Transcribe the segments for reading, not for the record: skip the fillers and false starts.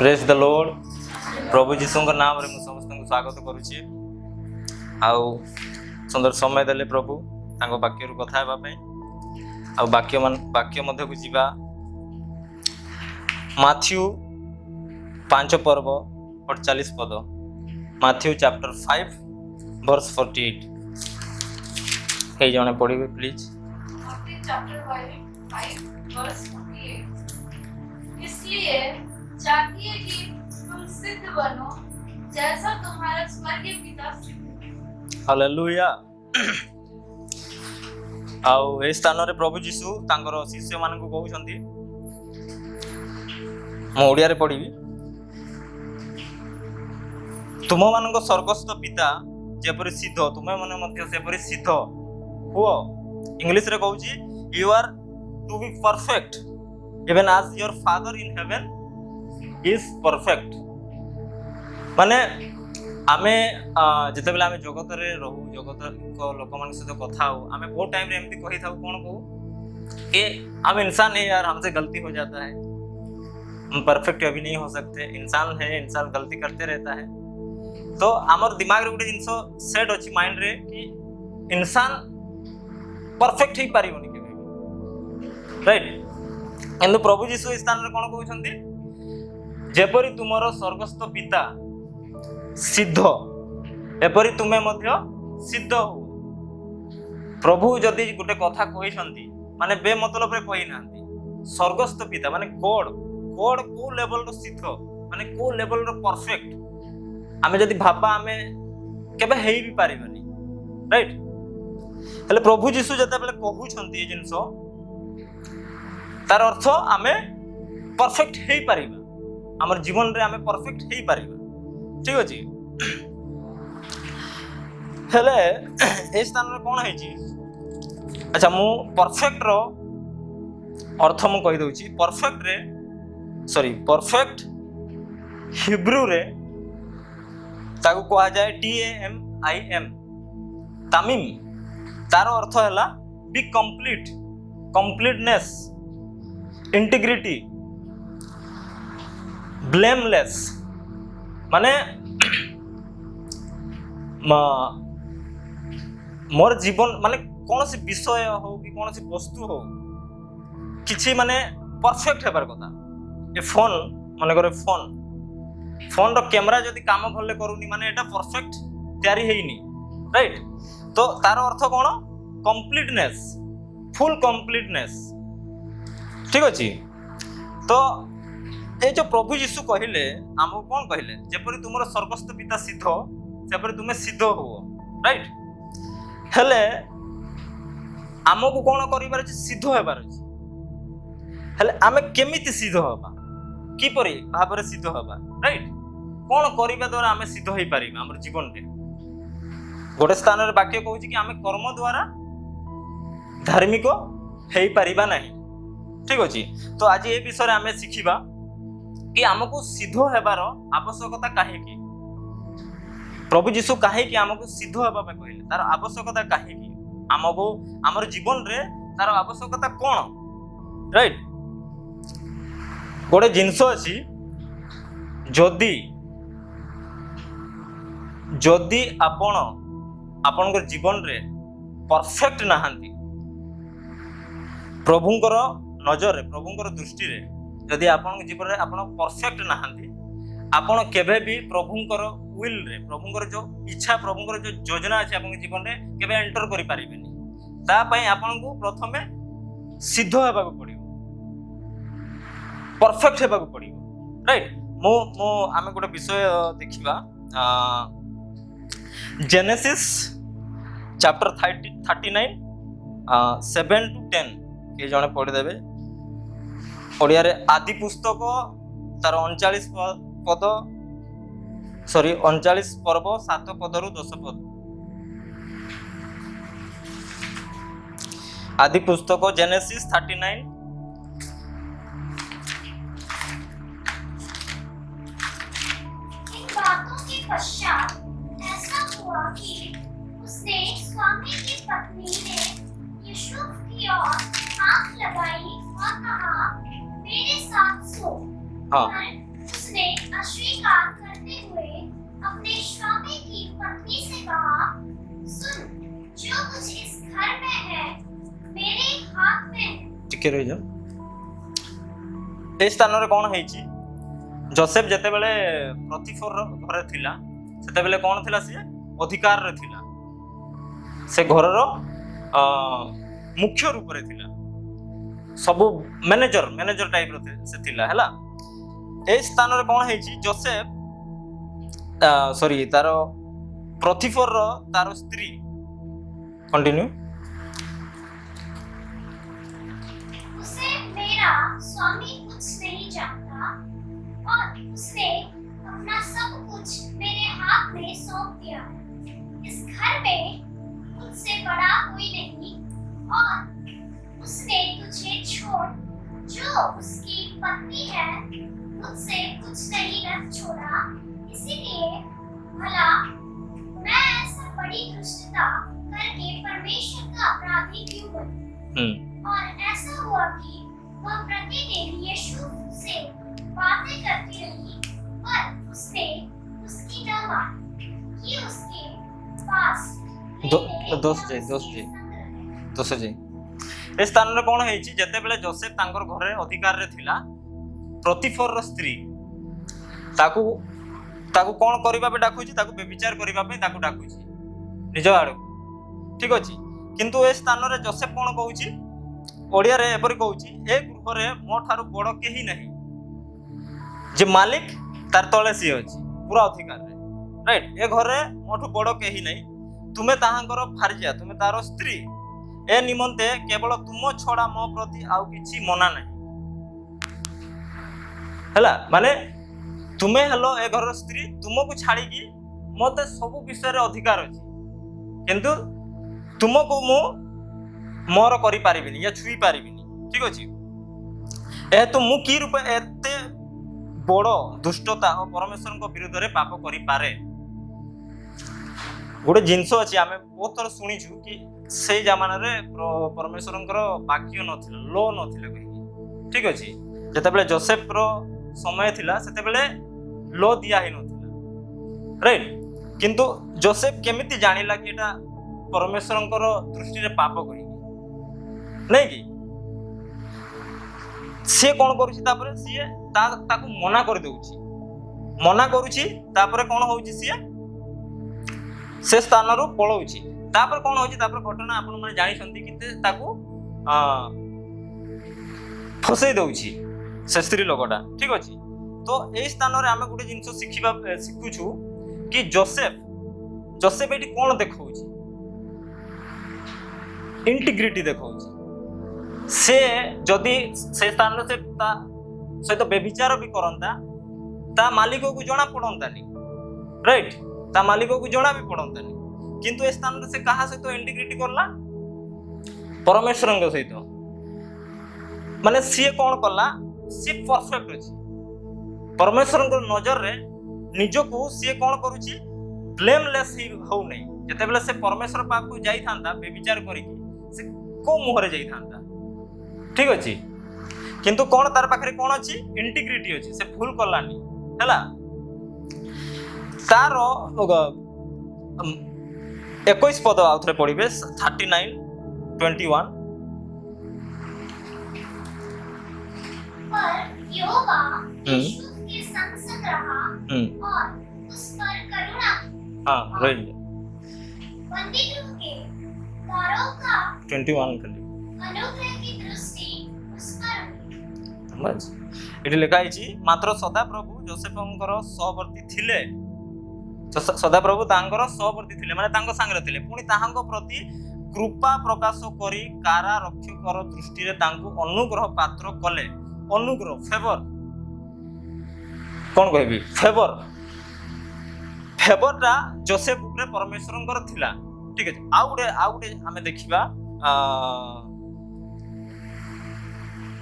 Praise the Lord. प्रभु जीशु नाम रे समस्त को स्वागत करुच्ची। आउ सुंदर समय देले प्रभु तांको वाक्य कथा हेबा पई। आ वाक्य मध्य को जीवा माथ्यू 5 पर्व 48 पद। माथ्यू चैप्टर 5 वर्स 48 कई जने पढ़िबे प्लीज। Matthew chapter 5 verse 48। इसलिए चाहिए कि तुम सिद्ध बनो जैसा तुम्हारा स्वर्गीय पिता सिद्ध। हालेलुया। आउ ए स्थान रे प्रभु जीशु तांकर शिष्य मान को कहउछंती, मो ओडिया रे पढ़िबी। तुम मानक स्वर्गस्थ पिता जेपरि सिद्ध तुमे माने मध्य सेपरि सिद्ध हुओ। इंग्लिश रे कहउची you are to be perfect even as your father in heaven is perfect. माने आमे जते बेला आमे जगत रे रहू, जगत को लोक मान सहित कथा हो, आमे बहुत टाइम रे एमती कहि थाउ कोन कहू कि हम इंसान है यार, हमसे गलती हो जाता है, हम परफेक्ट अभी नहीं हो सकते, इंसान है, इंसान गलती करते रहता है। तो हमर दिमाग रे गुटे जिंसो सेट अछि माइंड रे कि इंसान परफेक्ट ही पारिबोनी केबे, राइट। एंड प्रभु यीशु स्थान रे कोन कहउछंती, जेपरि तुमरो स्वर्गस्थ पिता सिद्ध एपरि तुमे मध्य सिद्ध हो। प्रभु जदि गुटे कथा कहिसंती माने बे मतलब रे कहि नांती। स्वर्गस्थ पिता माने गॉड को लेवल रो सिद्ध माने को लेवल रो परफेक्ट आमे जदि भाबा आमे केबे हेई भी पारिबनी, राइट। हेले प्रभु यीशु जते बेले कहउछंती ए जिंसो तार अर्थ आमे परफेक्ट हेई पारिबा, हमर जीवन रे आमे परफेक्ट हेई पारिबा, ठीक अछि। हेले ए स्थान रे कोन हेची, अच्छा मु परफेक्ट रो अर्थ मु कहि दउची। परफेक्ट हिब्रू रे ताकू कहा जाए TAMIM, तामिम। तार अर्थ हैला बी कंप्लीट, कंप्लीटनेस, इंटीग्रिटी, ब्लेमलेस। माने मोर जीवन माने कौन सी विषय हो कि कौन सी वस्तु हो किछि माने परफेक्ट हेबार कथा। ए फोन माने करे फोन रो कैमरा जदि काम भले करूनी माने एटा परफेक्ट तयारी हेइनी, राइट। तो तार अर्थ कोन, कंप्लीटनेस, फुल कंप्लीटनेस, ठीक अछि। तो ए जो प्रभु यीशु कहिले हमको कोन कहिले, जेपरि तुमरो स्वर्गस्थ पिता सिद्ध सेपरि तुमे सिद्ध हो, राइट। हेले हमको कोन करिबार अछि, सिद्ध हेबार अछि। हेले आमे केमिति सिद्ध होबा, की परि भाबरे सिद्ध होबा, राइट। कोन करिबा द्वारा आमे सिद्ध होई पारिबा हमर जीवन रे। गोटे स्थान रे वाक्य कहउची कि आमे कर्म द्वारा धार्मिक हेई पारिबा नाही, ठीक अछि। तो आज ए विषय रे आमे सिखिबा कि हमको सिद्ध हेबार आवश्यकता काहे की, प्रभु यीशु काहे की हमको सिद्ध हेबा पे कहले, तार आवश्यकता काहे की, हमको हमर जीवन रे तार आवश्यकता कोन, राइट। गोटे जिंसो अछि, जदि आपन जीवन रे परफेक्ट नाहांती, प्रभुंकर नजर रे, प्रभुंकर दृष्टि रे जदि आपन जीवन रे आपन परफेक्ट नाहांती, आपन केबे भी प्रभुंकर विल रे, प्रभुंकर जो इच्छा, प्रभुंकर जो योजना अछि आपन जीवन रे केबे एंटर करि पारिबेनी। ता पई आपन को प्रथमे सिद्ध हेबा को पड़िबो, परफेक्ट हेबा को पड़िबो, राइट। मो आमे गोटे विषय देखिबा, जेनेसिस चैप्टर 39 7 to 10 के जने पढ़ि देबे ओडिया रे। आदि पुस्तक तार 39 पर्व 7 पदरु 10 पद। आदि पुस्तक जेनेसिस 39 इन बातों के पश्चात ऐसा हुआ कि उसने स्वामी की पत्नी ने यूसुफ की ओर आंख लगाई और कहा, मेरे साथ सो। हाँ। उसने कुछ इस घर में है मेरे हाथ में है। टिके रही जाओ। ए स्थान रे कोन हेची जोसेफ जेतेबेले प्रतिफर घरे थिला सेतेबेले कोन थिला से अधिकार रे थिला से घरर मुख्य रूप रे थिला सब मैनेजर टाइप रो से थिला हला। ए स्थान रे कोन हेची जोसेफ सॉरी तार प्रतिफर तार स्त्री कंटिन्यू उसे मेरा स्वामी कुछ नहीं जानता और उसने अपना सब कुछ मेरे हाथ में सौंप दिया। इस घर में मुझसे बड़ा कोई नहीं और उसने तुझे छोड़ जो उसकी पत्नी है मुझसे कुछ नहीं न छोड़ा। इसीलिए भला मैं ऐसा बड़ी दुष्टता करके परमेश्वर का अपराधी क्यों बनूं? और ऐसा हुआ कि वह प्रतिदिन यीशु से बातें करती रही पर उसने उसकी न मानी कि उसके पास दोष जे ए स्थान रे कोन हेची जेतेबेले जोसेफ तांकर घरे अधिकार रे थिला प्रतिफर स्त्री ताकू कोन करिबा पे डाकुची ताकू व्यभिचार करिबा पे ताकू डाकुची निज आड़ ठीक अछि। किंतु ए स्थान रे जोसेफ कोन कहूची ओडिया रे एपरि कहूची ए गृह रे मो थारु बड़ केही नहीं जे मालिक तार तळे सी अछि पूरा अधिकार रे राइट। ए घरे मोठु बड़ केही नहीं तुमे ताहांकर भार्या तुमे तार स्त्री ए निमंते केवल तुम छड़ा मो प्रति आउ किछि मना नहीं हला माने तुमे हेलो ए घर स्त्री तुमको छाड़ी की मते सब विषय रे अधिकार अछि किंतु तुमको मु मोर करि पारिबिनी या छुई पारिबिनी ठीक अछि। ए तो मु की रूप एते बड़ दुष्टता और परमेश्वर को विरुद्ध रे पाप करि पारे गोटे जिंस अछि आमे बहुत थर सुनी छु कि से जमाना रे परमेश्वर वाक्य नथिला लो नथिला कहि ठीक अछि। जेतेबेले जोसेफ रो समय थिला सेतेबेले लो दिया ही नथिला राइट। किंतु जोसेफ केमिति जानिला कि एटा परमेश्वर दृष्टि रे पाप कहि नहीं कि से कोन करूछि तापरे सिए ताकू मना कर देउछि मना करूछि तापरे कोन होउछि सिए से स्थान रो पळौछि तापर कोन होउछि तापर घटना आपन माने जानि छथि कि ताकू फसै दउछि से स्त्री लोकटा ठीक अछि। तो ए स्थान रे आमे गुटे जिंस शिखुछु कि जोसेफ एटी कोन देखौछि इंटीग्रिटी देखौछि से जदि से स्थान से ता सहित व्यभिचार भी करंता ता मालिक को जणा पड़ंतानी राइट ता मालिक को जणा भी पड़ंतानी किंतु ए स्थान से कहा सहित इंटीग्रिटी करला परमेश्वर सहित माने सी कोन करला सी परफेक्ट अछि परमेश्वर नजर रे निजको सी कोन करूची ब्लेमलेस ही हो नै जतेबेले से परमेश्वर पाक को जाई थांता व्यभिचार करी से को मुहरे जाई थांता ठीक अछि। किंतु कोन तार पाखरे कोन अछि इंटीग्रिटी अछि से फुल करलानी हैला तार 21 पद आउथरे पढिबे 39:21 पर यहोवा यीशु के संग रहा और उस पर करुणा हां रही बंदी गृह के द्वारों का 21 कर अनुग्रह की दृष्टि उस पर समझ एठी लिखा आइछि मात्र सदा प्रभु जोसेफंकर सहवर्ती थिले सदा प्रभु तांकर सहवर्ती थिले माने तांको संग थिले पुनी ताहांको प्रति कृपा प्रकाश करी कारा रक्षकर दृष्टि रे तांको अनुग्रह पात्र कले अनुग्रह फेवर कौन कहबी फेवर टा जोसेफ ऊपर परमेश्वरंकर थिला ठीक है। आउ गुटे हमें देखिबा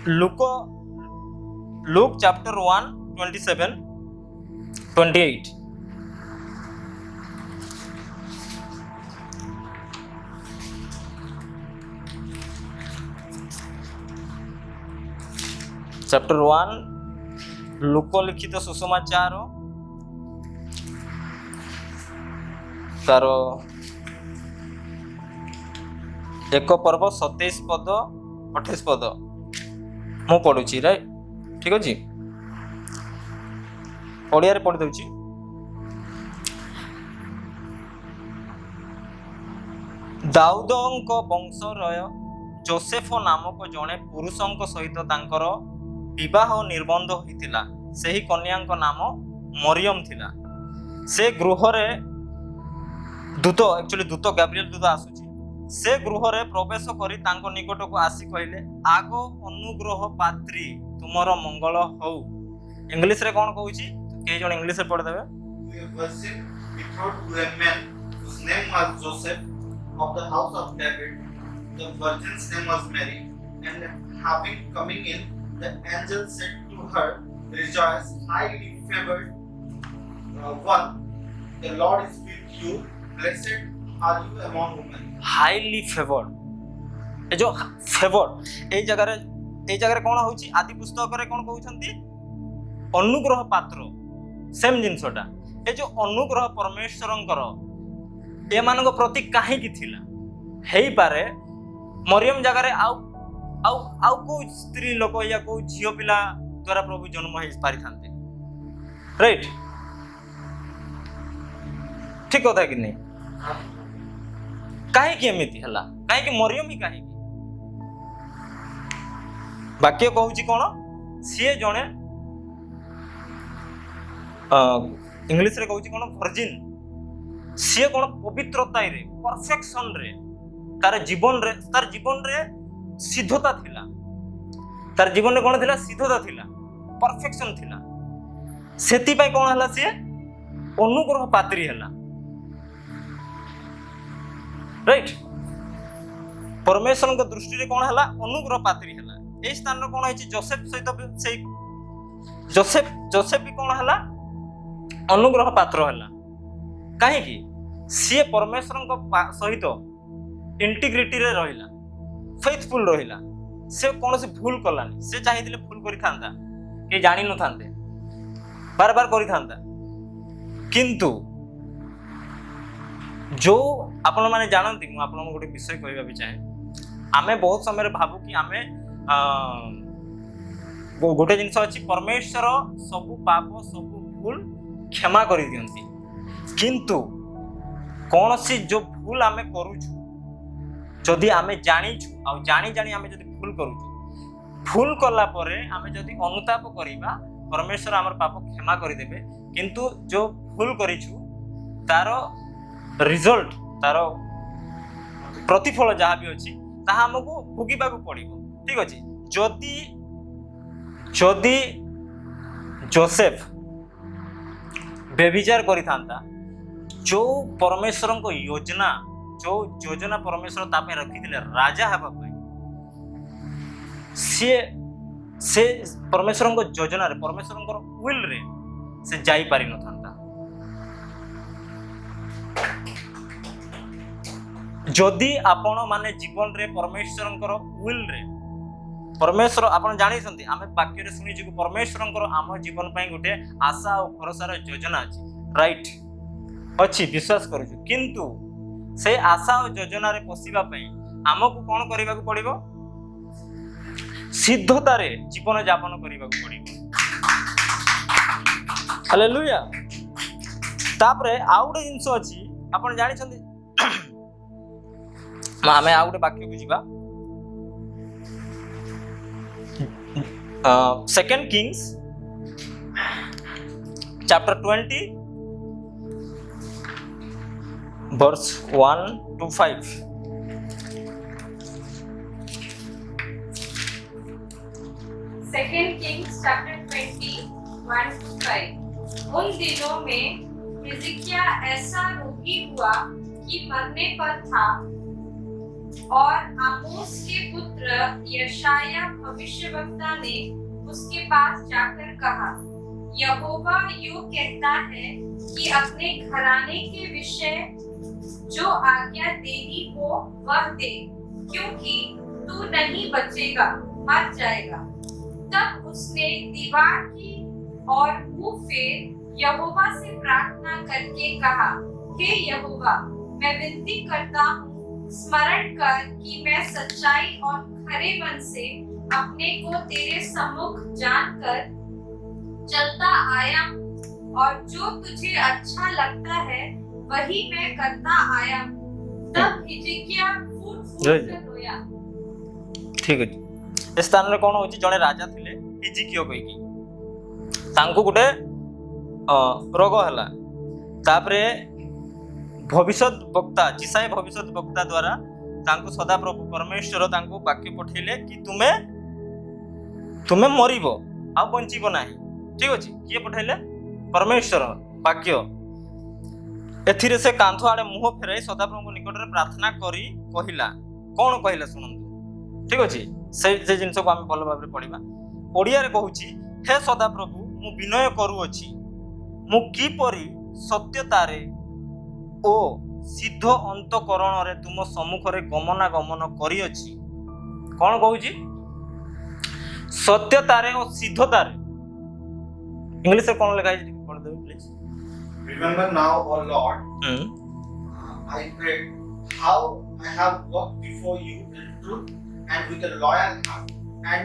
लूक चैप्टर 1:27-28 चैप्टर 1 लूक लिखित सुसमाचार तार ଏକ ପର୍ବ 27 ପଦ 28 ପଦ ମୁଁ ପଢୁଛି, ରାଇଟ୍? ଠିକ ଅଛି, ଓଡ଼ିଆରେ ପଢି ଦଉଛି। ଦାଉଦଙ୍କ ବଂଶର ଯୋସେଫ ନାମକ ଜଣେ ପୁରୁଷଙ୍କ ସହିତ ତାଙ୍କର ବିବାହ ନିର୍ବନ୍ଧ ହୋଇଥିଲା। ସେହି କନ୍ୟାଙ୍କ ନାମ ମରିୟମ ଥିଲା। ସେ ଗୃହରେ ଦୂତ ଗାବ୍ରିଏଲ ଦୂତ ଆସୁଛି। ସେ ଗୃହରେ ପ୍ରବେଶ କରି ତାଙ୍କ ନିକଟକୁ ଆସି କହିଲେ, ଆଗ ଅନୁଗ୍ରହ ପାତ୍ରୀ, ତୁମର ମଙ୍ଗଳ ହଉ। ଇଂଲିଶରେ କ'ଣ କହୁଛି? କେହି ଜଣ ଇଂଲିଶରେ ପଢିଦେବେ। To a virgin betrothed to a man whose name was Joseph of the house of David. The virgin's name was Mary. And having coming in, the angel said to her, Rejoice, highly favored one, the Lord is with you. Blessed are you among women. Highly favoured. ଏ ଯୋଉ favoured ଏଇ ଜାଗାରେ କ'ଣ ହଉଛି? ଆଦି ପୁସ୍ତକରେ କ'ଣ କହୁଛନ୍ତି? ଅନୁଗ୍ରହ ପାତ୍ର। ସେମ୍ ଜିନିଷଟା। ଏ ଯୋଉ ଅନୁଗ୍ରହ ପରମେଶ୍ୱରଙ୍କର ଏମାନଙ୍କ ପ୍ରତି କାହିଁକି ଥିଲା? ହେଇପାରେ ମରିୟମ ଜାଗାରେ ଆଉ କୋଉ ସ୍ତ୍ରୀ ଲୋକ ୟା କୋଉ ଝିଅ ପିଲା ଦ୍ୱାରା ପ୍ରଭୁ ଜନ୍ମ ହେଇ ପାରିଥାନ୍ତେ, ରାଇଟ୍? ଠିକ କଥା କି ନାହିଁ? କାହିଁକି ଏମିତି ହେଲା? କାହିଁକି ମରିୟମ ହିଁ କାହିଁକି? ବାକ୍ୟ କହୁଛି କ'ଣ? ସିଏ ଜଣେ ଇଂଲିଶରେ କହୁଛି କ'ଣ? ଭର୍ଜିନ୍। ସିଏ କ'ଣ ପବିତ୍ରତାରେ, ପରଫେକ୍ସନରେ, ତାର ଜୀବନରେ ସିଦ୍ଧତା ଥିଲା। ତାର ଜୀବନରେ କ'ଣ ଥିଲା? ସିଦ୍ଧତା ଥିଲା, ପରଫେକ୍ସନ ଥିଲା। ସେଥିପାଇଁ କ'ଣ ହେଲା? ସିଏ ଅନୁଗ୍ରହ ପାତ୍ରୀ ହେଲା, ରାଇଟ୍? ପରମେଶ୍ୱରଙ୍କ ଦୃଷ୍ଟିରେ କ'ଣ ହେଲା? ଅନୁଗ୍ରହ ପାତ୍ରୀ ହେଲା। ଏଇ ସ୍ଥାନରେ କ'ଣ ହେଇଛି? ଯୋସେଫ ସହିତ ସେଇ ଯୋସେଫ ବି କ'ଣ ହେଲା? ଅନୁଗ୍ରହ ପାତ୍ର ହେଲା। କାହିଁକି? ସିଏ ପରମେଶ୍ୱରଙ୍କ ସହିତ ଇଣ୍ଟିଗ୍ରିଟିରେ ରହିଲା, ଫେଥଫୁଲ ରହିଲା। ସେ କୌଣସି ଭୁଲ କଲାନି। ସେ ଚାହିଁଥିଲେ ଭୁଲ କରିଥାନ୍ତା, କେହି ଜାଣିନଥାନ୍ତେ, ବାର କରିଥାନ୍ତା। କିନ୍ତୁ ଯୋଉ ଆପଣମାନେ ଜାଣନ୍ତି, ମୁଁ ଆପଣଙ୍କୁ ଗୋଟେ ବିଷୟ କହିବା ବି ଚାହେଁ। ଆମେ ବହୁତ ସମୟରେ ଭାବୁ କି ଆମେ ଗୋଟେ ଜିନିଷ ଅଛି, ପରମେଶ୍ୱର ସବୁ ପାପ ସବୁ ଭୁଲ କ୍ଷମା କରିଦିଅନ୍ତି। କିନ୍ତୁ କୌଣସି ଯୋଉ ଭୁଲ ଆମେ କରୁଛୁ, ଯଦି ଆମେ ଜାଣିଛୁ ଆଉ ଜାଣି ଆମେ ଯଦି ଭୁଲ କରୁଛୁ, ଭୁଲ କଲା ପରେ ଆମେ ଯଦି ଅନୁତାପ କରିବା, ପରମେଶ୍ୱର ଆମର ପାପ କ୍ଷମା କରିଦେବେ। କିନ୍ତୁ ଯୋଉ ଭୁଲ କରିଛୁ ତାର ରିଜଲ୍ଟ, ତାର ପ୍ରତିଫଳ ଯାହା ବି ଅଛି ତାହା ଆମକୁ ଭୋଗିବାକୁ ପଡ଼ିବ। ଠିକ ଅଛି? ଯଦି ଯୋସେଫ ବ୍ୟଭିଚାର କରିଥାନ୍ତା, ଯୋଉ ପରମେଶ୍ୱରଙ୍କ ଯୋଉ ଯୋଜନା ପରମେଶ୍ୱର ତା ପାଇଁ ରଖିଥିଲେ ରାଜା ହେବା ପାଇଁ, ସେ ପରମେଶ୍ୱରଙ୍କ ଯୋଜନାରେ, ପରମେଶ୍ୱରଙ୍କର ୱିଲରେ ସେ ଯାଇପାରିନଥାନ୍ତା। ଯଦି ଆପଣ ମାନେ ଜୀବନରେ ପରମେଶ୍ୱରଙ୍କର ୱିଲରେ, ପରମେଶ୍ୱର ଆପଣ ଜାଣିଛନ୍ତି, ଆମେ ବାକ୍ୟରେ ଶୁଣିଛୁ କି ପରମେଶ୍ୱରଙ୍କର ଆମ ଜୀବନ ପାଇଁ ଗୋଟେ ଆଶା ଆଉ ଭରସାର ଯୋଜନା ଅଛି, ରାଇଟ୍? ଅଛି, ବିଶ୍ୱାସ କରୁଛୁ। କିନ୍ତୁ ସେ ଆଶା ଓ ଯୋଜନାରେ ପଶିବା ପାଇଁ ଆମକୁ କ'ଣ କରିବାକୁ ପଡ଼ିବ? ସିଦ୍ଧତାରେ ଜୀବନ ଯାପନ କରିବାକୁ ପଡ଼ିବ। ହାଲେଲୁୟା। ତାପରେ ଆଉ ଗୋଟେ ଜିନିଷ ଅଛି, ଆପଣ ଜାଣିଛନ୍ତି, ଆମେ ଆଉ ଗୋଟେ ବାକ୍ୟକୁ ଯିବା। 2 Kings chapter 20 verse 1 to 5. Second Kings chapter 20 1 to 5. उन दिनों में हिजकिय्याह ऐसा रोगी हुआ कि मरने पर था, और आमोस के पुत्र यशायाह भविष्यवक्ता ने उसके पास जाकर कहा, यहोवा यूं कहता है कि अपने घराने के विषय जो आज्ञा देनी हो वह दे, क्योंकि तू नहीं बचेगा, मर जाएगा। तब उसने दीवार की और मुंह फेर यहोवा से प्रार्थना करके कहा, हे यहोवा, मैं विनती करता हूँ स्मरण कर कि मैं सच्चाई और खरे मन से अपने को तेरे सम्मुख जानकर चलता आया हूँ, और जो तुझे अच्छा लगता है वही मैं करता आया हूँ। तब हिजकिया फूट फूट जय कर रोया। ठीक अछि ए स्थान रे कोन होछि जणे राजा थिले हिजकियो कहिकी तांको गुटे रोग हला तापरे भविष्यत वक्ता जिसाय भविष्यत वक्ता द्वारा तांको सदा प्रभु परमेश्वर तांको वाक्य पठेले कि तुमे मरिबो आ बंचिबो नाही। ठीक अछि किए पठेले परमेश्वर वाक्य एथिरे से कांथो आड़े मुह फेराई सदा प्रभु निकट रे प्रार्थना करी कहिला कोन कहिला सुनंतु। ठीक अछि से जिंस को हम भल भाबरे पढिबा। ओडिया रे कहूची हे सदा प्रभु मु विनय करू अछि मु की परी सत्यतारे ओ सिद्ध अंतकरण रे तुम सम्मुख रे गमनागमन करी अछि। कोन कहूची सत्यतारे और सिद्धतारे इंग्लिश रे कोन लिखा है पढ़ दे please. Remember now, O Lord, I pray how I have walked before you in truth and with a loyal heart, and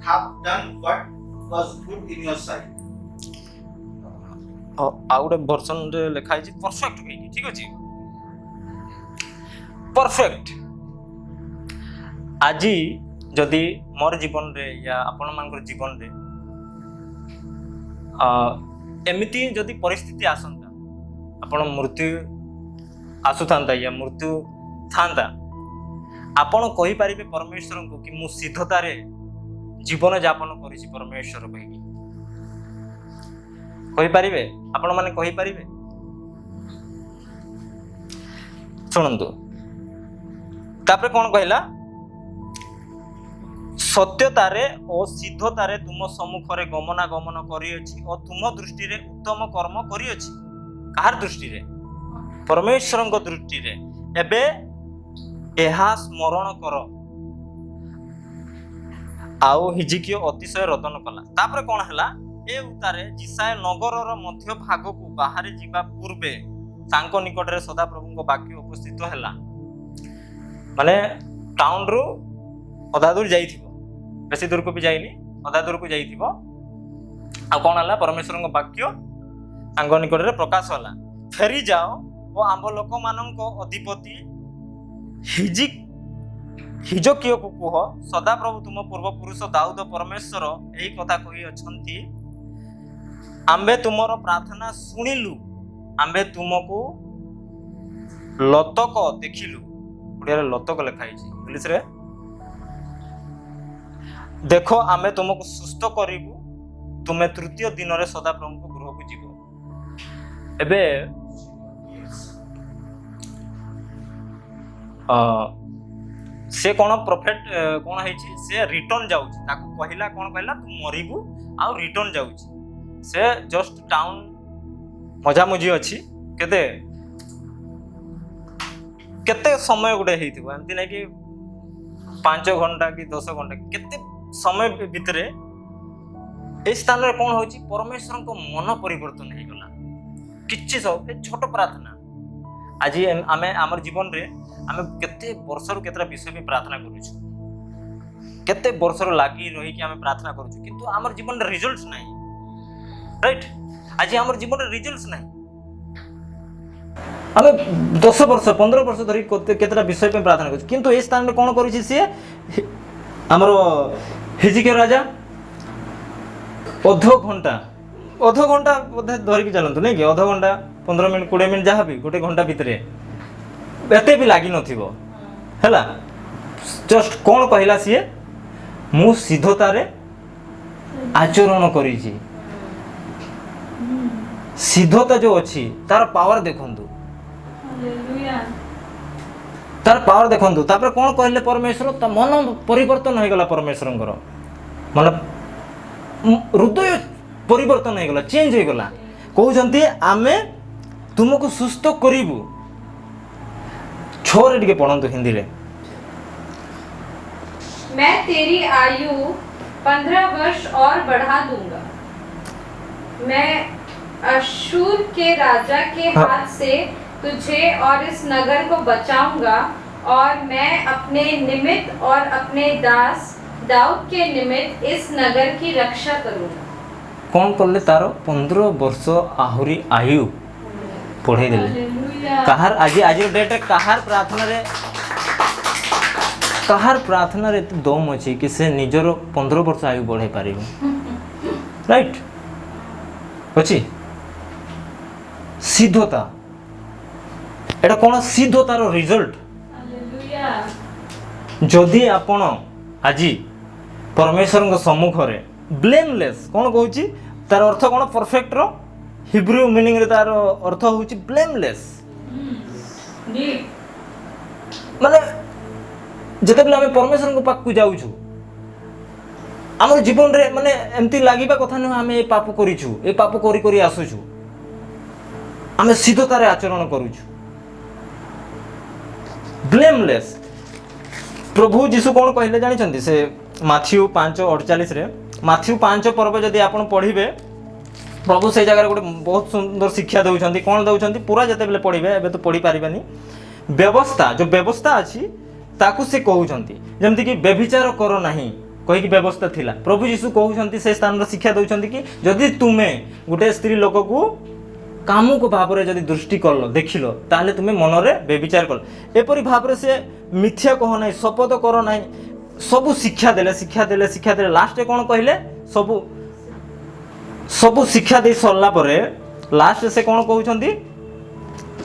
have done what was good in your sight. आ गोटे वर्जन रे लिखा है perfect कहि। ठीक अछि perfect आजी जदि मोर जीवन रे या आपण मानकर जीवन रे एमिति जदि परिस्थिति आसंता आपण मृत्यु आसुथांता या मृत्यु थांता आपण कहि पारिबे परमेश्वर को कि मु सिद्धतारे जीवन यापन करिछि परमेश्वर कहि कहि पारिबे आपण माने कहि पारिबे। सुनंतु तापरे कोन कहला सत्यतारे और सिद्धतारे तुम सम्मुख रे गमनागमन करियछि और तुम दृष्टि रे उत्तम कर्म करियछि। कार दृष्टि रे परमेश्वरଙ୍କ दृष्टि रे एबे एहा स्मरण कर। आउ हिजकियो अतिशय रदन कला तापरे कोन हला ए उतारे जिसाय नगरर मध्य भाग को बाहर जिबा पूर्वे तांको निकट रे सदा प्रभुଙ୍କ वाक्य उपस्थित हला माने टाउन रु अधा दूर जाइथिबो बेसी दूर को भी जाइनी अधा दूर को जाइथिबो आ कोन हला परमेश्वरଙ୍କ वाक्य तांको निकट रे प्रकाश हला फेरी जाओ ओ आंब लोक माननको अधिपति हिजकियो को कह सदा प्रभु तुम पूर्व पुरुष दाऊद परमेश्वर एही कथा कहि अछंती आंबे तुमरो प्रार्थना सुनिलु आंबे तुमको लतक देखिलु। ओडिया रे लतक लिखा है इंग्लिश रे देखो आंबे तुमको सुस्थ करिबु तुमे तृतीय दिन रे सदा प्रभु को गृह को जीवो। एबे से कोन प्रोफेट कोन हेछि से रिटर्न जाउछि ताको कहिला कोन कहला तू मरिबु आ रिटर्न जाउछि से जस्ट टाउन मजा मुजी अछि केते केते समय गुडे हेतिबो एमति नै कि 5 घंटा कि 10 घंटा केते समय भितरे ए स्थान रे कोन होछि परमेश्वर को मन परिवर्तन हे गला किछि सब ए छोट प्रार्थना आज आमे हमर जीवन रे आमे केते वर्षर केतरा विषय में प्रार्थना करू छु केते वर्षर लागी रही कि आमे प्रार्थना करू छु किंतु हमर जीवन रे रिजल्ट्स नाही राइट आज हमर जीवन रे रिजल्ट्स नाही आमे 10 वर्ष 15 वर्ष धरि केतरा विषय में प्रार्थना करू किंतु ए स्थान में कोन करू छि से हमर हिजकिया राजा अध घंटा बोधे धरिक चलतु नहीं कि अध घंटा 15 मिनट 20 मिनट जहाँ भी गोटे घंटा भितर एते भी लगी नथिबो हैला जस्ट कोन कहला सीए मु सिद्धतारे आचरण करिछि सिद्धता जो अछि तार पावर देखंतु हालेलुया तार पावर देखंतु तापर कोन कहले परमेश्वर त मन परिवर्तन हो गला परमेश्वरंकर मन हृदय परिवर्तन हो गला चेंज हो गला कहउजंती आमे तुमको सुस्थ करिबु छोरे टिके पढंतु हिंदी रे मैं तेरी आयु 15 वर्ष और बढ़ा दूंगा मैं अशूर के राजा के हाथ से तुझे और इस नगर को बचाऊंगा और मैं अपने निमित्त और अपने दास दाऊद के निमित्त इस नगर की रक्षा करूंगा। कौन कले तार 15 वर्ष आहुरी आयु पढ़े देले हालेलुया। काहार आज आज डेट रे काहार प्रार्थना रे दम अछि कि से निजर 15 वर्ष आयु बढ़े पारिबो राइट अछि सिद्धता एटा कोन सिद्धतार रिजल्ट हालेलुया। जदि आपण आजी परमेश्वर सम्मुख रे ब्लेमलेस कौन कहूँ तार अर्थ कौन परफेक्ट रो हिब्रू मीनिंग रे तार अर्थ होची ब्लेमलेस माने जेतेबेले आमे परमेश्वर को पाक को जाउछु हमर जीवन रे माने एमती लागिबा कथा न आमे ए पाप करिछु ए पाप करी करी आसुछु आमे सिद्धता रे आचरण करूछु ब्लेमलेस प्रभु जीशु कौन कहले जानि छथि से माथ्यू 5:48 रे माथ्यू 5 पर्व जदि आपण पढ़िबे प्रभु से जगह गोटे बहुत सुंदर शिक्षा दउछंती कौन दउछंती पूरा जतेबेले पढ़िबे एबे तो पढ़ी पारिबानी व्यवस्था जो व्यवस्था अछि ताकू से कहउछंती जेमति कि व्यभिचार करो नाही कहि कि व्यवस्था थिला प्रभु यीशु कहउछंती से स्थान रो शिक्षा दउछंती कि जदि तुमे गोटे स्त्री लोक को कामू को भाव रे जदि दृष्टि करलो देखिलो ताले तुमे मन रे व्यभिचार करलो एपरि भाव रे से मिथ्या कहो नाही शपथ करो नाही सबु शिक्षा देले लास्ट कौन कहले सबु शिक्षा दे सरला परे लास्ट से कौन कहउछंती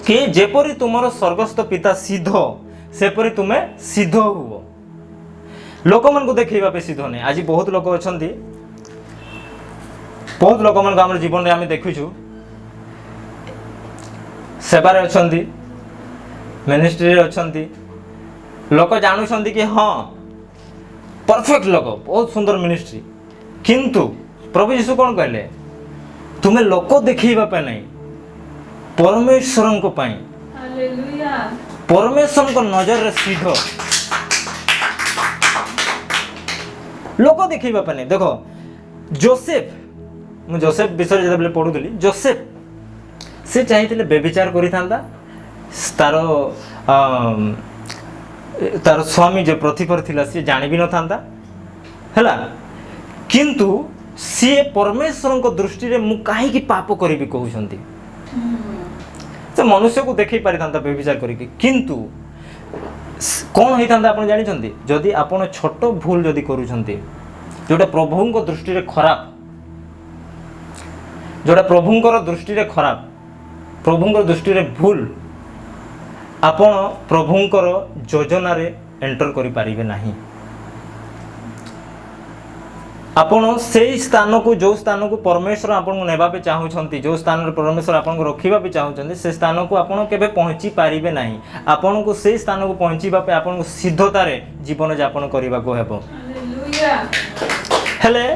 कि जेपरि तुमरो स्वर्गस्थ पिता सिद्ध सेपरि तुमे सिद्ध हुओ लोक मन को देखैबा पे सिद्ध नै आज बहुत लोक अछंती बहुत लोक मन को हमर जीवन रे हम देखुछु सेवारे अछंती मिनिस्ट्री रे अछंती लोक जानुछंती कि हां परफेक्ट लोक बहुत सुंदर मिनिस्ट्री किंतु प्रभु यीशु कौन कहले तुम्हें लोक देखैबा पे नहीं परमेश्वर को पाई हालेलुया। परमेश्वर को नजर रे सीध लोक देखैबा पे नहीं देखो जोसेफ विषय जब पढ़ुली जोसेफ से चाहिए व्यभिचार करिथांदा तार स्वामी जो प्रतिपर थिला सी जानि भी न थांदा हैला किंतु सी परमेश्वर को दृष्टि रे मु काहे की पाप करिबी कहउछंती से मनुष्य को देखै पारि थांदा व्यभिचार करिके किंतु कौन होई थांदा आपण जानि छंती जदि आपण छोट भूल जदि करूछंती जोटा प्रभु को दृष्टि रे खराब जोटा प्रभु को दृष्टि रे खराब प्रभु को दृष्टि रे भूल आपण प्रभुंकर योजना रे एंटर करि पारिबे नाही आपण से स्थान को जो स्थान को परमेश्वर आपण को नेबा पे चाहउछंती जो स्थान रे परमेश्वर आपण को रखिबा पे चाहउछंती से स्थान को आपण केबे पहुंची पारिबे नाही आपण को से स्थान को पहुंचीबा पे आपण को सिद्धता रे जीवन यापन करबा को हेबो हालेलुया। हेले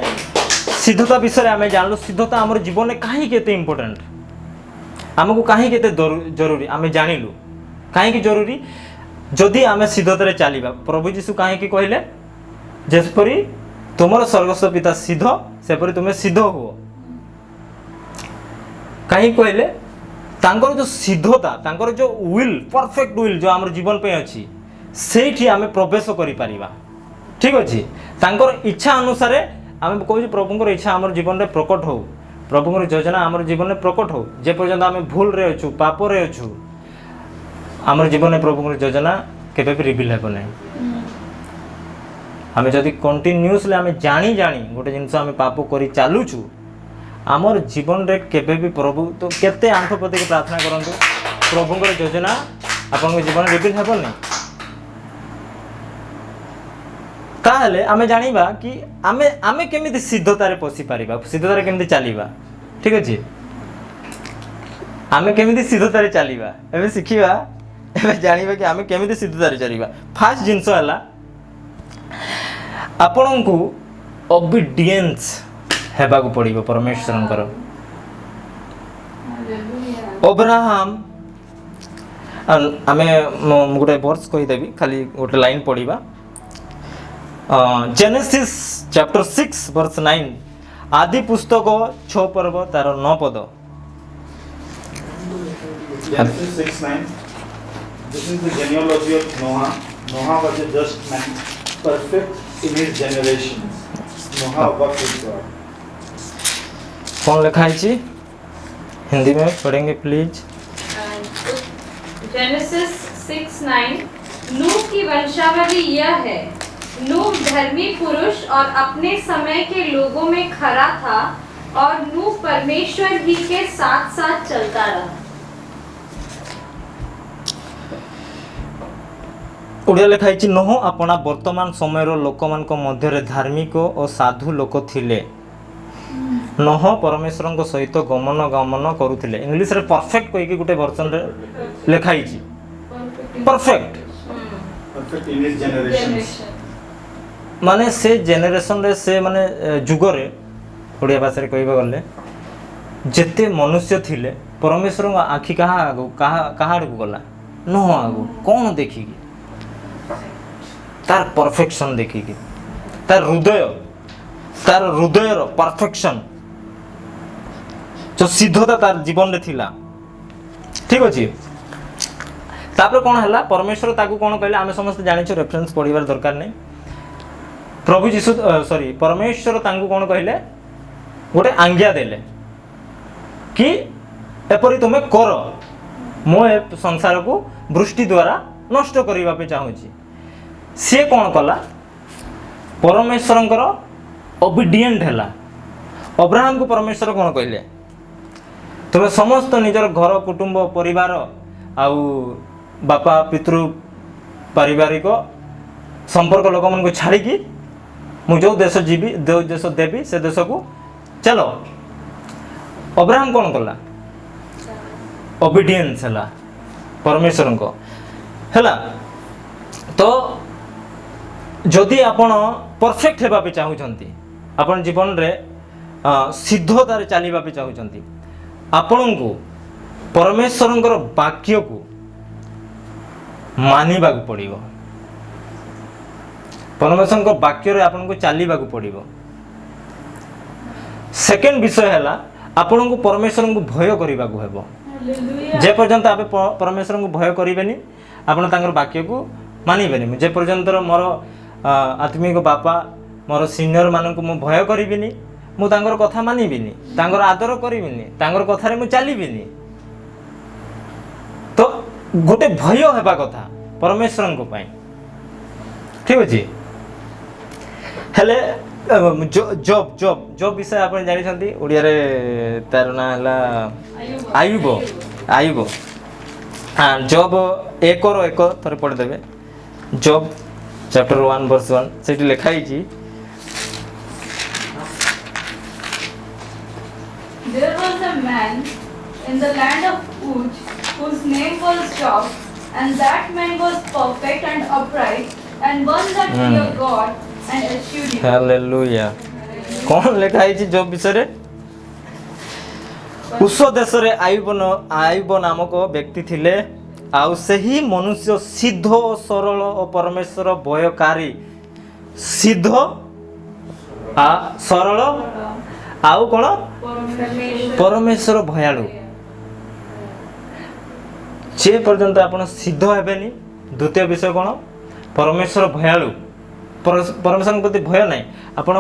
सिद्धता विषय आमे जानलो सिद्धता हमर जीवन में काहे केते इंपोर्टेंट हमको काहे केते जरूरी आमे जानिलु काहे की जरूरी जदि आमे सिद्धता रे चालिबा प्रभु यीशु काहे की कहले जेपरि तुमर स्वर्गस्थ पिता सिद्ध सेपरि तुमे सिद्ध हो काहे कहले तांकर जो सिद्धता तांकर जो विल परफेक्ट विल जो हमर जीवन पे अछि सेठी आमे प्रवेश करि परिबा ठीक अछि तांकर इच्छा अनुसार आमे कहू प्रभुंकर इच्छा हमर जीवन रे प्रकट हो प्रभुंकर योजना हमर जीवन में प्रकट हो जे पर्यंत आमे भूल रे अछु पाप रे अछु हमर जीवन में प्रभुंकर योजना केबे भी रिवील हेबो नै आमे जदि कंटिन्यूअसली आमे जानी गोटे जिंस आमे पाप करी चालुछु हमर जीवन रे केबे भी प्रभु तो केते आंठपति के प्रार्थना करंतु प्रभुंकर योजना आपन जीवन रिवील हेबो नै ताहले आमे जानिबा कि आमे केमिति सिद्धता रे पसी पारिबा सिद्धता रे केमिति चलीबा ठीक अछि आमे केमिति सिद्धता रे चलीबा एबे सिखिबा एबे जानिबा कि आमे केमिति सिद्धता रे चलीबा फास्ट जिंस हला आपनकु ओबीडियंस हेबा को पड़िबो परमेश्वरंकर अब्राहम आमे गोटे वर्स कहि देबी खाली गोटे लाइन पढ़िबा जेनेसिस चैप्टर 6 वर्स 9 आदि पुस्तक 6 पर्व तार 9 पद Genesis 6:9 This is the genealogy of Noah. Noah was a just man, perfect in his generations. Noah worked with God. कौन लिखा है जी? हिंदी में पढ़ेंगे प्लीज। जेनेसिस 6:9 नूह की वंशावली यह है, नूह धर्मी पुरुष और अपने समय के लोगों में खरा था और नूह परमेश्वर ही के साथ साथ चलता रहा। ओडिया लिखा है नोह अपना वर्तमान समय लोक मान मध्य धार्मिक और साधु लोक थिले। नोह परमेश्वर सहित गमन गमन करुले। इंग्लिश रे परफेक्ट कहीकि गोटे वर्जन रे लिखा है perfect. Perfect in his generations. माने से जेनेरेशन रे से माने जुग रे ओडिया भाषा रे कहबा गले जेते मनुष्य थिले परमेश्वर आखि कहा आगो कहा आड़ू गला नोह आगो कौन देखिकी तार परफेक्शन देखिकी तार हृदयर परफेक्शन जो सिद्धता तार जीवन रे थिला। ठीक अछि। तापर कौन है परमेश्वर ताकू कौन कहले आमे समस्त जानिछु रेफरेंस पढ़िबार दरकार नहीं। प्रभु जीशु सॉरी परमेश्वर तांकू कौन कहले गोटे आज्ञा देले कि एपरी तुमे कर मो ए संसार को वृष्टि द्वारा नष्ट करबा पे चाहूची। से कौन कला परमेश्वरंकर ओबीडिएंट हैला। अब्राहम को परमेश्वर कौन कहले तुमे समस्त निजर घर कुटुंब परिवार आउ बापा पितृ पारिवारिक संपर्क लोक मन को छाड़ी की मु जो देश जीवी जो देश देवी से देश को चलो। अब्राहम कौन कला ओबीडिएंस हैला परमेश्वर को हैला। तो जदि आपण परफेक्ट हेबा पे चाहूचंती आपण जीवन रे सिद्धतार चलीबा पे चाहूचंती आपण को परमेश्वरंकर वाक्य को मानिबा को पड़िबो। परमेश्वरंकर वाक्य रे आपण को चलीबा को पड़िबो। सेकंड विषय हैला आपण को परमेश्वर को भय करबा को हेबो। जे पर्यंत आप परमेश्वर को भय करिवेनी आपण तांकर वाक्य को मानिबेनी। जे पर्यंत मोर आत्मिक बापा मोर सीनियर मान को मु भय करिबिनी मु तांकर कथा मानिबिनी तांकर आदर करिबिनी तांकर कथा रे मु चलीबिनी। तो गोटे भय हेबा कथा परमेश्वर को पाई। ठीक अछि। हेले जॉब जॉब जॉब विषय आप जानी ओडिया रे तार ना हला आयुब आयुब। हाँ जॉब एक थोड़े पढ़ देबे जॉब चैप्टर 1 वर्स 1 सेठी लिखा ही There was a man in the land of Uz whose name was Job, and that man was perfect and upright and one that feared God and eschewed evil. Hallelujah. कौन लिखा है job विषय रे? उस देश रे आयुब नामक व्यक्ति थिले आउ सही मनुष्य सिद्ध और सरल और परमेश्वर भयकारी सिद्ध सरल आउ कौन परमेश्वर भयालु। जे पर्यंत आपण सिद्ध हेबेनी द्वितीय विषय कौन परमेश्वर भयालु परमेश्वर प्रति भय नहीं। आपण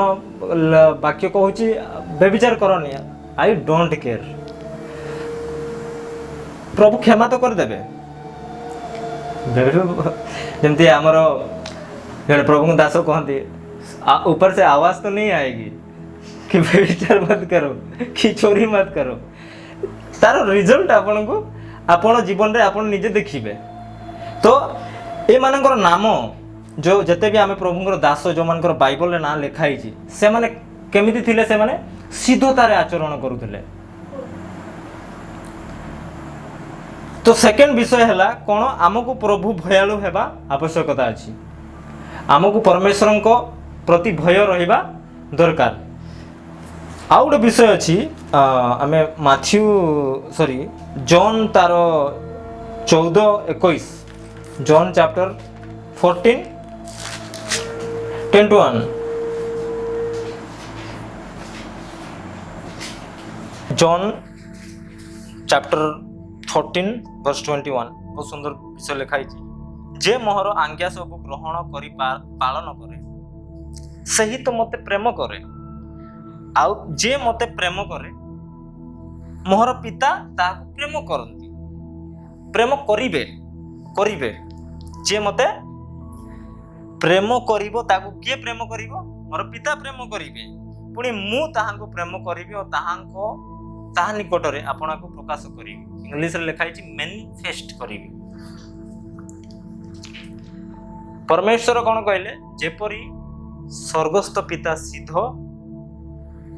वाक्य कहूची व्यभिचार करनी आई डोंट केयर प्रभु क्षमा तो कर देबे। जमती आमर जड़े प्रभु दास कहते ऊपर से आवाज तो नहीं आएगी कि व्यभिचार मत करो कि चोरी मत करो। तार रिजल्ट आपन को आपण जीवन रे आपण निजे देखिबे। तो ए मानकर नाम जो जते भी आमे प्रभुंकर दास जो मानकर बाइबल रे नाम लिखाई छी से माने केमिति थिले से माने सिद्धतारे आचरण करूथिले। तो सेकेंड विषय हैला कोन आमको प्रभु भयालु हेबा आवश्यकता अछि। आमको परमेश्वर को प्रति भय रहिबा दरकार। आउ गोटे विषय अछि आमे जॉन तार 14:21 John chapter 14:10-1 John chapter 14 verse 21 बहुत सुंदर ବିଷୟ ଲେଖା ହେଇଛି ଯେ ମୋହର ଆଜ୍ଞା ସବୁ ଗ୍ରହଣ କରି ପାଳନ କରେ ସେହି ତ ମତେ ପ୍ରେମ କରେ ଆଉ ଯେ ମତେ ପ୍ରେମ କରେ ମୋହର ପିତା ତାହାକୁ ପ୍ରେମ କରନ୍ତି ପ୍ରେମ କରିବେ କରିବେ ଯେ ମତେ ପ୍ରେମ କରିବ ତାକୁ କିଏ ପ୍ରେମ କରିବ ମୋର ପିତା ପ୍ରେମ କରିବେ ପୁଣି ମୁଁ ତାହାଙ୍କୁ ପ୍ରେମ କରିବି ଓ ତାହା ନିକଟରେ ଆପଣଙ୍କୁ ପ୍ରକାଶ କରିବି ଇଂଲିଶରେ ଲେଖା ହେଇଛି ମ୍ୟାନିଫେଷ୍ଟ କରିବି ପରମେଶ୍ୱର କ'ଣ କହିଲେ ଯେପରି ସ୍ୱର୍ଗସ୍ଥ ପିତା ସିଦ୍ଧ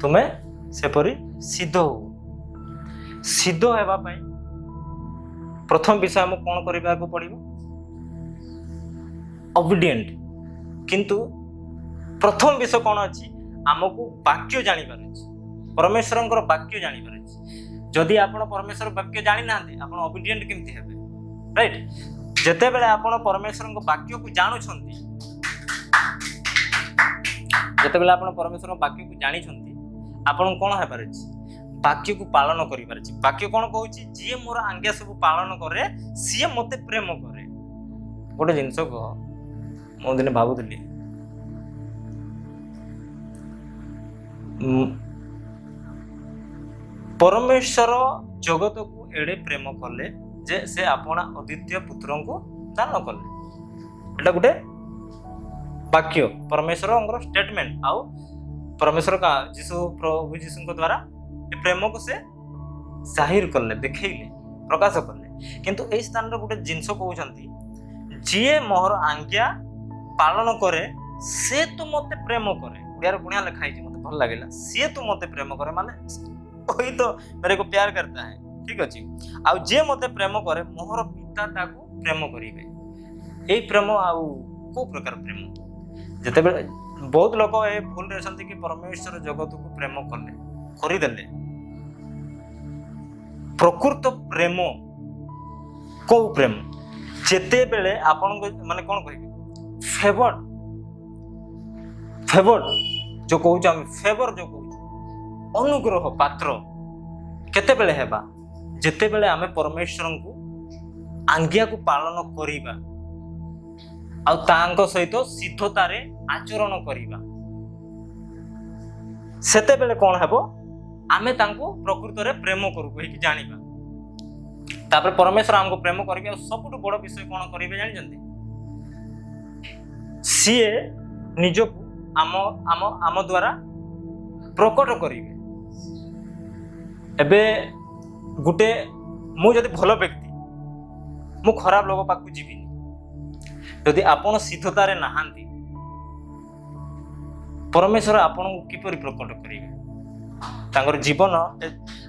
ତୁମେ ସେପରି ସିଦ୍ଧ ହଉ ସିଦ୍ଧ ହେବା ପାଇଁ ପ୍ରଥମ ବିଷୟ ଆମକୁ କ'ଣ କରିବାକୁ ପଡ଼ିବ ଅବିଡିଏଣ୍ଟ କିନ୍ତୁ ପ୍ରଥମ ବିଷୟ କ'ଣ ଅଛି ଆମକୁ ବାକ୍ୟ ଜାଣିବାର ଅଛି ପରମେଶ୍ୱରଙ୍କର ବାକ୍ୟ ଜାଣିବାର ଅଛି ଯଦି ଆପଣ ପରମେଶ୍ୱର ବାକ୍ୟ ଜାଣିନାହାନ୍ତି ଆପଣ ଅବିଡିଏଣ୍ଟ କେମିତି ହେବେ ରାଇଟ୍ ଯେତେବେଳେ ଆପଣ ପରମେଶ୍ୱରଙ୍କ ବାକ୍ୟକୁ ଜାଣୁଛନ୍ତି ଯେତେବେଳେ ଆପଣ ପରମେଶ୍ୱରଙ୍କ ବାକ୍ୟକୁ ଜାଣିଛନ୍ତି ଆପଣଙ୍କୁ କ'ଣ ହେବାର ଅଛି ବାକ୍ୟକୁ ପାଳନ କରିବାର ଅଛି ବାକ୍ୟ କ'ଣ କହୁଛି ଯିଏ ମୋର ଆଜ୍ଞା ସବୁ ପାଳନ କରେ ସିଏ ମତେ ପ୍ରେମ କରେ ଗୋଟେ ଜିନିଷ କହ ମୁଁ ଦିନେ ଭାବୁଥିଲି ପରମେଶ୍ୱର ଜଗତକୁ ଏଡ଼େ ପ୍ରେମ କଲେ ଯେ ସେ ଆପଣା ଅଦ୍ୱିତୀୟ ପୁତ୍ରଙ୍କୁ ଦାନ କଲେ ଏଟା ଗୋଟେ ବାକ୍ୟ ପରମେଶ୍ୱରଙ୍କର ଷ୍ଟେଟମେଣ୍ଟ ଆଉ ପରମେଶ୍ୱର ପ୍ରଭୁ ଯୀଶୁଙ୍କ ଦ୍ୱାରା ଏ ପ୍ରେମକୁ ସେ ଜାହିର କଲେ ଦେଖେଇଲେ ପ୍ରକାଶ କଲେ କିନ୍ତୁ ଏଇ ସ୍ଥାନରେ ଗୋଟେ ଜିନିଷ କହୁଛନ୍ତି ଯିଏ ମୋହର ଆଜ୍ଞା ପାଳନ କରେ ସେ ତ ମତେ ପ୍ରେମ କରେ ଓଡ଼ିଆରେ ବଢ଼ିଆ ଲେଖା ହେଇଛି ମତେ ଭଲ ଲାଗିଲା ସିଏ ତ ମତେ ପ୍ରେମ କରେ ମାନେ वही तो मेरे को प्यार करता है ठीक अच्छे आउ जे मते प्रेम करे मोहर पिता ताकू प्रेम करिवे एई प्रेम आउ को प्रकार प्रेम जते बेले बहुत लोग ए भूल रहसंती कि परमेश्वर जगत को प्रेम करले करि देले प्रकृत प्रेम को प्रेम जेते बेले आपन माने कोन कहिबे फेवर जो कहू हम फेवर जो कहू अनुग्रह पात्र केते बेले हेबा जेते बेले आमे परमेश्वर को आज्ञा को पालन करिबा आ तांको सहित सिद्धतारे आचरण करिबा सेते बेले कोन हेबो आमे तांको प्रकृत रे प्रेम करू कहि जानिबा तापर परमेश्वर हमको प्रेम करिबे सबुठ बड़ विषय कोन करिबे जानि जंती सीए निजको आम द्वारा प्रकट करिबे एबे गुटे मु जदि भल व्यक्ति मु खराब लोक पाखु जीविनी यदि आपण सिद्धतारे नाहांती परमेश्वर आपण को किपरि प्रकट करिवे तांकर जीवन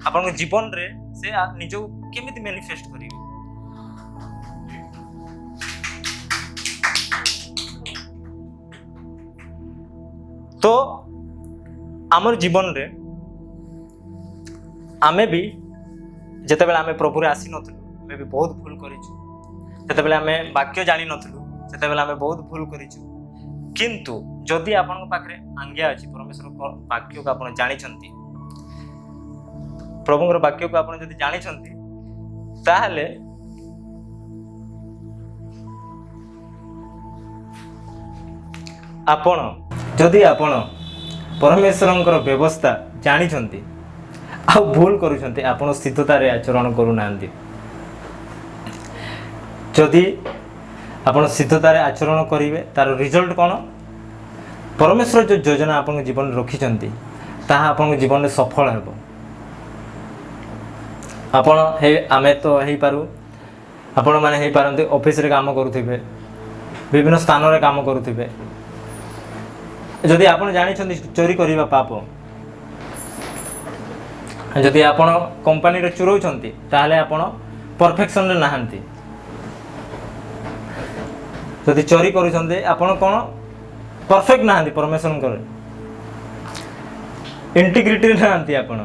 आपण जीवन रे से निज केमिति मैनिफेस्ट करिवे तो आमर जीवन रे आमे भी जेते बेले आमे प्रभु रे आसी नथलु आमे भी बहुत भूल करिछु जेते बेले आमे वाक्य जानि नथलु सेते बेले आमे बहुत भूल करिछु किंतु जदि आपन पाखरे आज्ञा अछि परमेश्वर वाक्य को आपन जानि छंती प्रभुଙ୍କର वाक्य को आपन जदि जानि छंती ताहले आपन जदि आपन परमेश्वरଙ୍କର व्यवस्था जानि छंती आ भूल करुछंती आपण सिद्धतारे आचरण करू नांदी जदि आपण सिद्धतारे आचरण करिवे तार रिजल्ट कोन परमेश्वर जो योजना आपण जीवन रखी छंती ताहा आपण जीवन में सफल हेबो आपण हे आमे तो हेई पारू आपण माने हेई पारंती ऑफिस रे काम करूथिबे विभिन्न स्थान रे काम करूथिबे जदि आपण जानि छंती चोरी करिवा पाप जदि आपण कंपनी रे चुरौछंती ताहले आपण परफेक्शन रे नाहंती जदि चोरी करूछंती आपण कोन परफेक्ट नाहंती परमेश्वर कर इंटीग्रिटी रे नाहंती आपण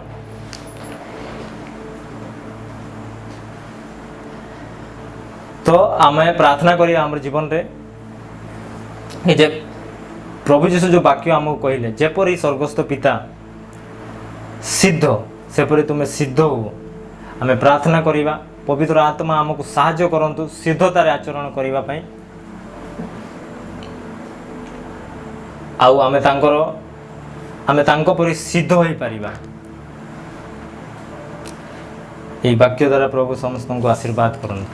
तो आमे प्रार्थना करी हमर जीवन रे जे प्रभु यीशु जो वाक्य हमको कहले जेपरि स्वर्गस्थ पिता सिद्ध सेपरि तुमे सिद्ध हो आमे प्रार्थना करिबा पवित्र आत्मा हमको साहाय्य करंतु सिद्धतारे आचरण करिबा पई आउ आमे तांको परि सिद्ध होई परिबा। एई वाक्य द्वारा प्रभु समस्त को आशीर्वाद करंतु।